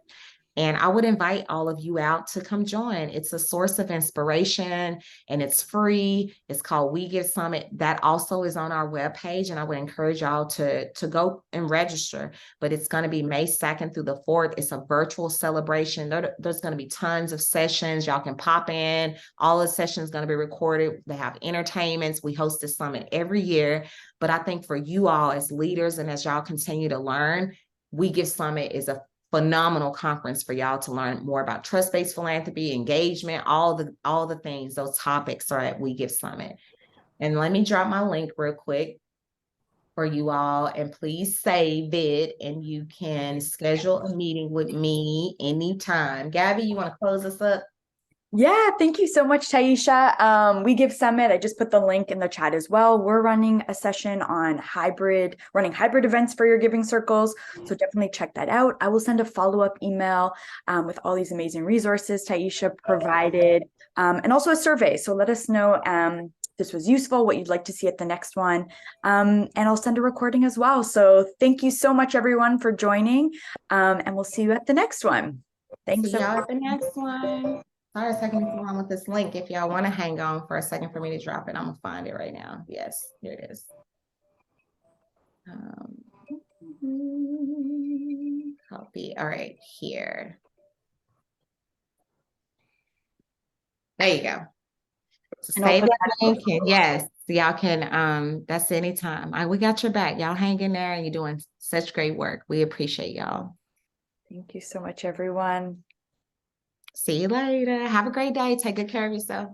And I would invite all of you out to come join. It's a source of inspiration and it's free. It's called We Give Summit. That also is on our webpage. And I would encourage y'all to go and register. But it's going to be May 2nd through the 4th. It's a virtual celebration. There's going to be tons of sessions. Y'all can pop in. All the sessions going to be recorded. They have entertainments. We host this summit every year. But I think for you all as leaders and as y'all continue to learn, We Give Summit is a phenomenal conference for y'all to learn more about trust-based philanthropy, engagement, all the things, those topics are at We Give Summit. And let me drop my link real quick for you all, and please save it, and you can schedule a meeting with me anytime. Gabby, you want to close us up? Yeah, thank you so much, Taisha. We Give Summit. I just put the link in the chat as well. We're running a session on running hybrid events for your giving circles. So definitely check that out. I will send a follow-up email with all these amazing resources Taisha provided, and also a survey. So let us know if this was useful, what you'd like to see at the next one. And I'll send a recording as well. So thank you so much, everyone, for joining. And we'll see you at the next one. Thanks. See y'all at the next one. Sorry, a second wrong with this link. If y'all want to hang on for a second for me to drop it, I'm gonna find it right now. Yes, here it is. Copy. All right, here. There you go. So save that link. Yes, y'all can. That's anytime. We got your back. Y'all hang in there, and you're doing such great work. We appreciate y'all. Thank you so much, everyone. See you later. Have a great day. Take good care of yourself.